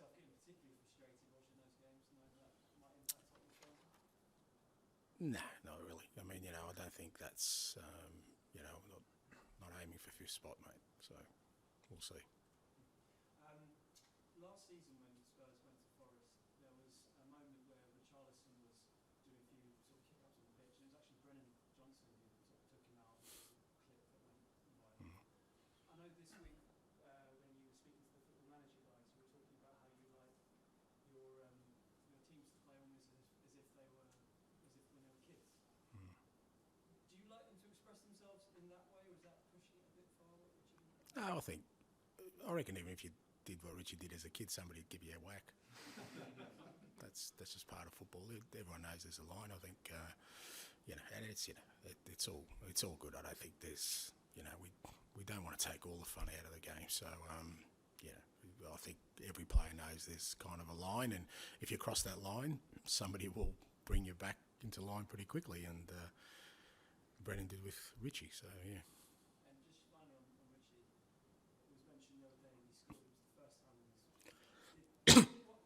yourself getting particularly frustrated watching those games, knowing that might impact Tottenham's chances? Nah, not really. I mean, I don't think that's, not aiming for fifth spot, mate. So we'll see. Last season when Spurs went to Forest, there was a moment where Richarlison was doing a few sort of kick-ups on the pitch, and it was actually Brennan Johnson who sort of took him out. There was a clip that went viral. I know this week when you were speaking to the football manager guys, you were talking about how you like your teams to play almost as if they were when they were kids. Do you like them to express themselves in that way, or is that pushing it a bit far? What would you? No, I reckon even if you did what Richie did as a kid, somebody'd give you a whack. That's just part of football. Everyone knows there's a line. I think, and it's all good. I don't think there's, we don't want to take all the fun out of the game. So, I think every player knows there's kind of a line, and if you cross that line, somebody will bring you back into line pretty quickly. And Brennan did with Richie. So yeah. And just finally on Richie, it was mentioned the other day he scored. It was the first time in his.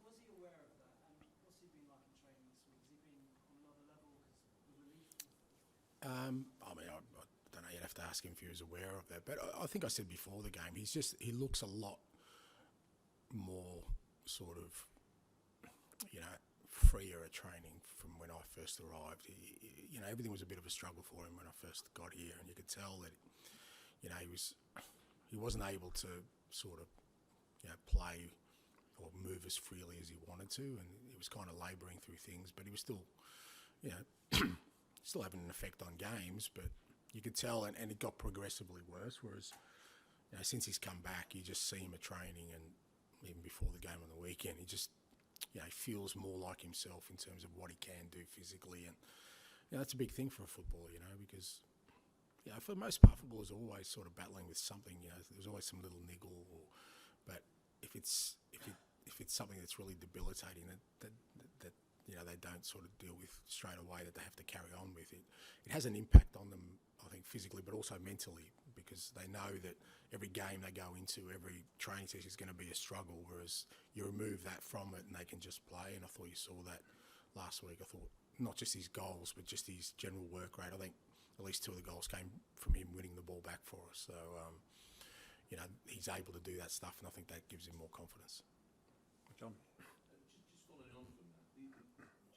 Was he aware of that? And what's he been like in training this week? Has he been on another level because the relief? I mean, I don't know. You'd have to ask him if he was aware of that. But I think I said before the game, he looks a lot more sort of, freer at training from when I first arrived. Everything was a bit of a struggle for him when I first got here, and you could tell that, he wasn't able to sort of, play or move as freely as he wanted to, and he was kind of labouring through things, but he was still, still having an effect on games, but you could tell, and it got progressively worse, whereas, since he's come back, you just see him at training, and even before the game on the weekend, he just, he feels more like himself in terms of what he can do physically, and that's a big thing for a footballer, because for the most part, footballers are always sort of battling with something. There's always some little niggle, but if it's something that's really debilitating that they don't sort of deal with straight away, that they have to carry on with it, it has an impact on them, I think, physically, but also mentally, because they know that every game they go into, every training session is going to be a struggle, whereas you remove that from it and they can just play. And I thought you saw that last week. I thought not just his goals, but just his general work rate. I think at least 2 of the goals came from him winning the ball back for us. So, he's able to do that stuff, and I think that gives him more confidence. John? Just following on from that,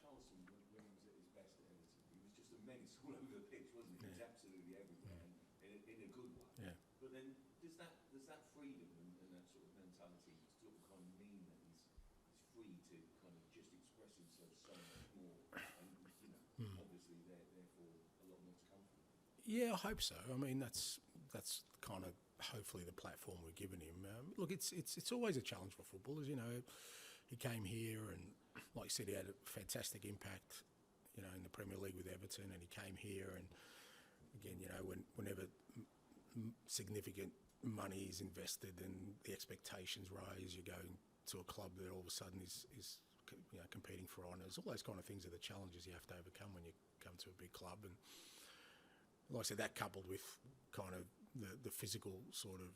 Charleston, when he was at his best at Everton, he was just a menace all over the pitch, wasn't he? He was absolutely everywhere, and in a good way. Yeah. But then, does that freedom and that sort of mentality sort of kind of mean that he's free to kind of just express himself so much more, and obviously therefore a lot more to come from him? Yeah, I hope so. I mean, that's kind of hopefully the platform we're giving him. Look, it's always a challenge for footballers. He came here and, like you said, he had a fantastic impact, in the Premier League with Everton, and he came here and again, whenever significant money is invested and the expectations rise, you're going to a club that all of a sudden is competing for honours. All those kind of things are the challenges you have to overcome when you come to a big club. And like I said, that coupled with kind of the physical sort of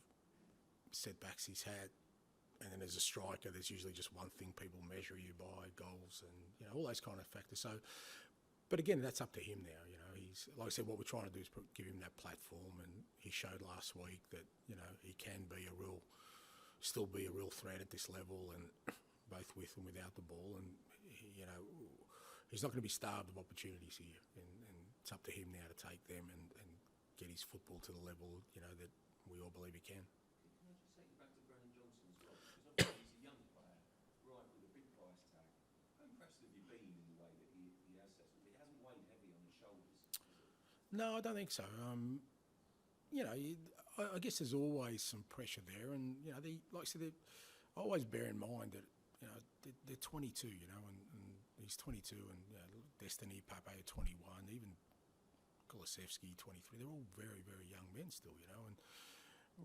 setbacks he's had, and then as a striker, there's usually just one thing people measure you by, goals, and all those kind of factors. So, but again, that's up to him now. He's, like I said, what we're trying to do is give him that platform, and he showed last week that he can be still be a real threat at this level, and both with and without the ball. And he's not going to be starved of opportunities here, and it's up to him now to take them and get his football to the level that we all believe he can. Can I just take you back to Brennan Johnson as well? Because obviously he's a young player, right, with a big price tag. How impressed have you been in the way that he has set? It hasn't weighed heavy on his shoulders, has it? No, I don't think so. I guess there's always some pressure there, and like I said, I always bear in mind that they're 22, and he's 22, and Destiny, Pape, 21, even Kulusevski, 23. They're all very, very young men still, and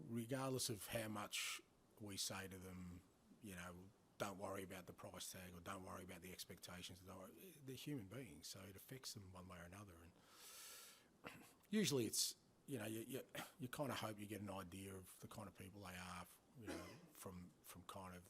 regardless of how much we say to them, don't worry about the price tag or don't worry about the expectations, they're human beings, so it affects them one way or another. And usually it's, you kind of hope you get an idea of the kind of people they are, from kind of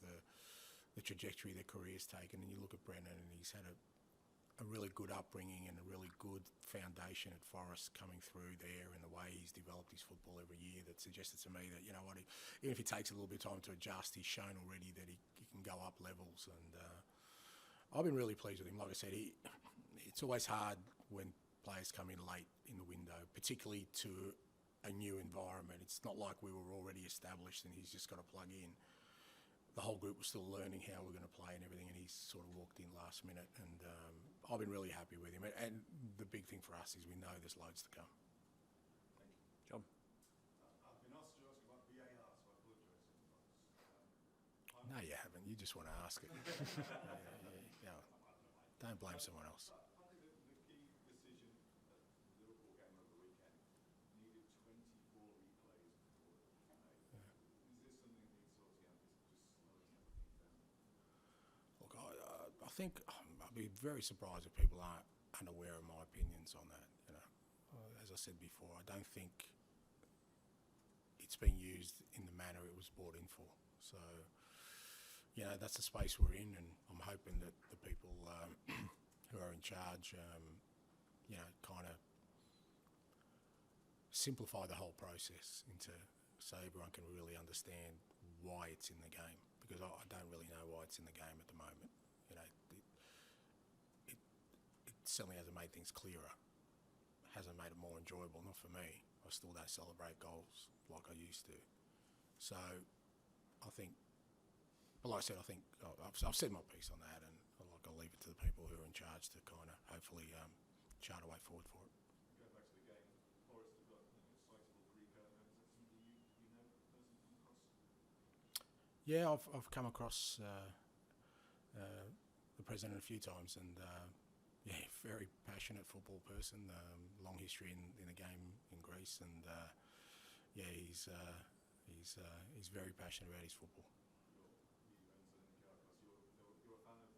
the the trajectory their career's taken. And you look at Brennan, and he's had a really good upbringing and a really good foundation at Forest coming through there, and the way he's developed his football every year, that suggested to me that, you know what, even if he takes a little bit of time to adjust, he's shown already that he can go up levels. And I've been really pleased with him. Like I said, it's always hard when players come in late in the window, particularly to a new environment. It's not like we were already established and he's just got to plug in. The whole group was still learning how we're going to play and everything, and he's sort of walked in last minute. And I've been really happy with him. And the big thing for us is we know there's loads to come. John? I've been asked to ask about VAR, so I apologise. No, you haven't. You just want to ask it. Yeah. Don't blame someone else. I think that the key decision at the Liverpool game over the weekend needed 24 replays before it was made. Is this something that needs sorting out? Is it just slowing everything down? Look, I think I'd be very surprised if people aren't unaware of my opinions on that. You know, as I said before, I don't think it's being used in the manner it was brought in for. So, you know, that's the space we're in, and I'm hoping that the people who are in charge, you know, kind of simplify the whole process into, so everyone can really understand why it's in the game, because I don't really know why it's in the game at the moment. You know, it certainly hasn't made things clearer, hasn't made it more enjoyable, not for me. I still don't celebrate goals like I used to. So I think, but like I said, I think I've said my piece on that, and I'll leave it to the people who are in charge to kind of hopefully chart a way forward for it. Going back to the game, Forest have got, I think, a sizable Greek element. Is that somebody you know personally come across? Yeah, I've come across the president a few times, and yeah, very passionate football person. Long history in the game in Greece, and yeah, he's very passionate about his football. You're a fan of,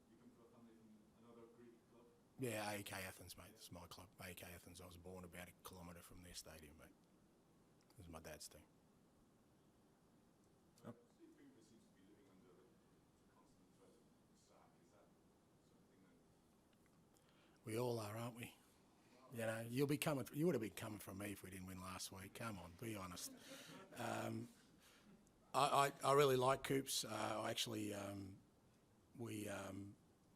you come from a family from another Greek club? Yeah, AEK Athens, mate. It's my club, AEK Athens. I was born about a kilometre from their stadium, mate. It was my dad's team. Steve Cooper seems to be living under the constant threat of sack. Is that something that... We all are, aren't we? You know, you would have been coming from me if we didn't win last week. Come on, be honest. I really like Coops. I actually, I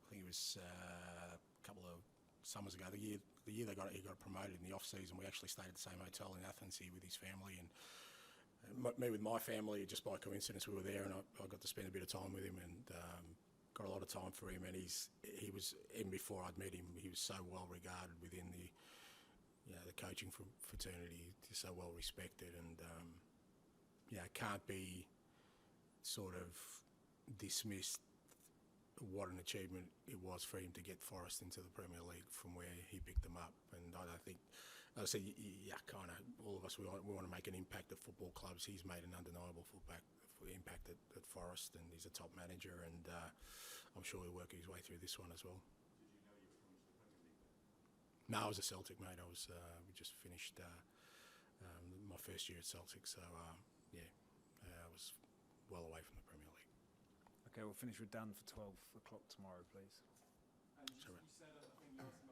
think it was a couple of summers ago, the year he got promoted in the off season, we actually stayed at the same hotel in Athens here with his family, and me with my family. Just by coincidence, we were there, and I got to spend a bit of time with him, and got a lot of time for him. And he was, even before I'd met him, he was so well regarded within the coaching fraternity. He's so well respected, and it can't be sort of dismissed what an achievement it was for him to get Forest into the Premier League from where he picked them up. And I don't think, as I said, kind of all of us, we want to make an impact at football clubs. He's made an undeniable impact at Forest, and he's a top manager, and I'm sure he'll work his way through this one as well. Did you know you were coming to the Premier League? No, I was a Celtic, mate. We just finished my first year at Celtic, so I was well away from the Premier League. Okay, we'll finish with Dan for 12 o'clock tomorrow, please. And you said, I think you asked